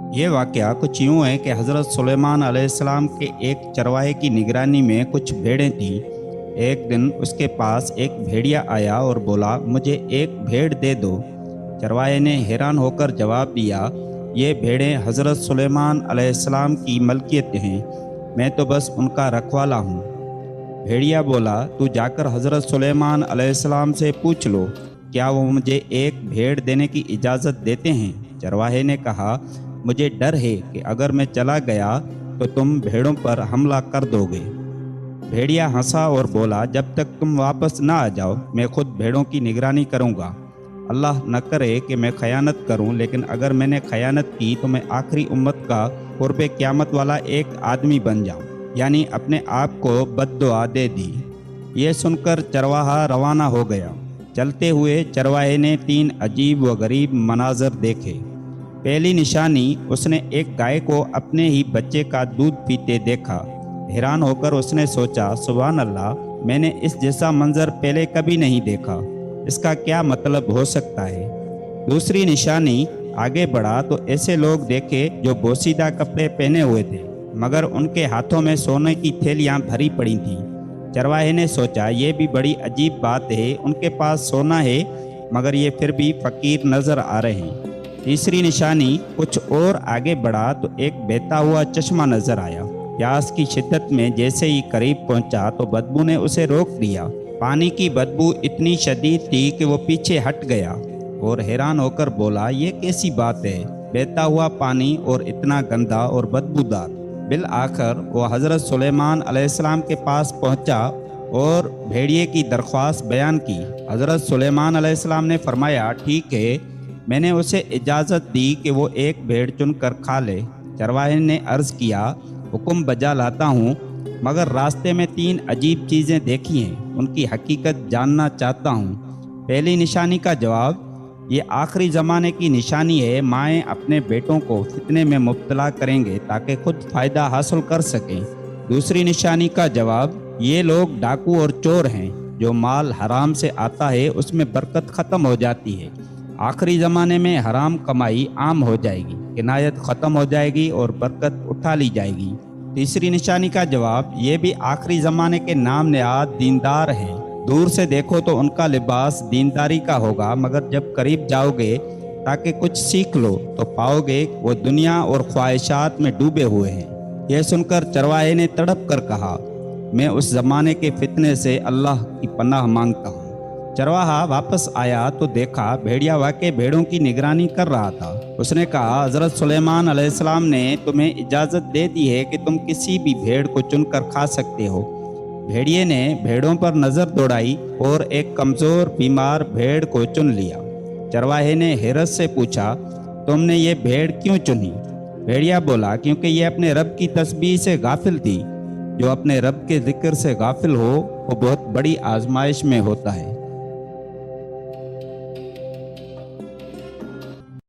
ये वाक़या कुछ यूँ है कि हज़रत सुलेमान अलैहिस्सलाम के एक चरवाहे की निगरानी में कुछ भेड़ें थीं। एक दिन उसके पास एक भेड़िया आया और बोला, मुझे एक भेड़ दे दो। चरवाहे ने हैरान होकर जवाब दिया, ये भेड़ें हज़रत सुलेमान अलैहिस्सलाम की मलकियत हैं, मैं तो बस उनका रखवाला हूँ। भेड़िया बोला, तू जाकर हज़रत सुलेमान अलैहिस्सलाम से पूछ लो, क्या वो मुझे एक भेड़ देने की इजाज़त देते हैं। चरवाहे ने कहा, मुझे डर है कि अगर मैं चला गया तो तुम भेड़ों पर हमला कर दोगे। भेड़िया हंसा और बोला, जब तक तुम वापस ना आ जाओ मैं खुद भेड़ों की निगरानी करूंगा। अल्लाह न करे कि मैं खयानत करूं, लेकिन अगर मैंने खयानत की तो मैं आखिरी उम्मत का कुर्बे क़यामत वाला एक आदमी बन जाऊं। यानी अपने आप को बद्दुआ दे दी। ये सुनकर चरवाहा रवाना हो गया। चलते हुए चरवाहे ने 3 अजीब व गरीब मनाजर देखे। पहली निशानी, उसने एक गाय को अपने ही बच्चे का दूध पीते देखा। हैरान होकर उसने सोचा, सुभान अल्लाह, मैंने इस जैसा मंजर पहले कभी नहीं देखा, इसका क्या मतलब हो सकता है। दूसरी निशानी, आगे बढ़ा तो ऐसे लोग देखे जो बोसीदा कपड़े पहने हुए थे, मगर उनके हाथों में सोने की थैलियां भरी पड़ी थीं। चरवाहे ने सोचा, ये भी बड़ी अजीब बात है, उनके पास सोना है मगर ये फिर भी फकीर नजर आ रहे हैं। तीसरी निशानी, कुछ और आगे बढ़ा तो एक बहता हुआ चश्मा नजर आया। प्यास की शिद्दत में जैसे ही करीब पहुंचा तो बदबू ने उसे रोक दिया। पानी की बदबू इतनी शदीद थी कि वो पीछे हट गया और हैरान होकर बोला, ये कैसी बात है, बहता हुआ पानी और इतना गंदा और बदबूदार। बिल आखिर वो हज़रत सुलेमान अलैहिस्सलाम के पास पहुंचा और भेड़िए की दरख्वास्त बयान की। हज़रत सुलेमान अलैहिस्सलाम ने फरमाया, ठीक है, मैंने उसे इजाज़त दी कि वो एक भेड़ चुन कर खा ले। चरवाहे ने अर्ज़ किया, हुक्म बजा लाता हूँ, मगर रास्ते में 3 अजीब चीज़ें देखी हैं, उनकी हकीकत जानना चाहता हूँ। पहली निशानी का जवाब, ये आखिरी ज़माने की निशानी है, माएँ अपने बेटों को फितने में मुब्तला करेंगे ताकि खुद फ़ायदा हासिल कर सकें। दूसरी निशानी का जवाब, ये लोग डाकू और चोर हैं, जो माल हराम से आता है उसमें बरकत ख़त्म हो जाती है। आखिरी ज़माने में हराम कमाई आम हो जाएगी, किनायत ख़त्म हो जाएगी और बरकत उठा ली जाएगी। तीसरी निशानी का जवाब, ये भी आखिरी ज़माने के नाम नहाद दीनदार हैं। दूर से देखो तो उनका लिबास दीनदारी का होगा, मगर जब करीब जाओगे ताकि कुछ सीख लो तो पाओगे वो दुनिया और ख्वाहिशात में डूबे हुए हैं। यह सुनकर चरवाहे ने तड़प कर कहा, मैं उस ज़माने के फितने से अल्लाह की पनाह मांगता हूँ। चरवाहा वापस आया तो देखा भेड़िया वाकई भेड़ों की निगरानी कर रहा था। उसने कहा, हज़रत सुलेमान अलैहिस्सलाम ने तुम्हें इजाज़त दे दी है कि तुम किसी भी भेड़ को चुनकर खा सकते हो। भेड़िए ने भेड़ों पर नज़र दौड़ाई और एक कमज़ोर बीमार भेड़ को चुन लिया। चरवाहे ने हैरत से पूछा, तुमने ये भेड़ क्यों चुनी। भेड़िया बोला, क्योंकि ये अपने रब की तस्बीह से गाफिल थी। जो अपने रब के जिक्र से गाफिल हो वो बहुत बड़ी आजमाइश में होता है।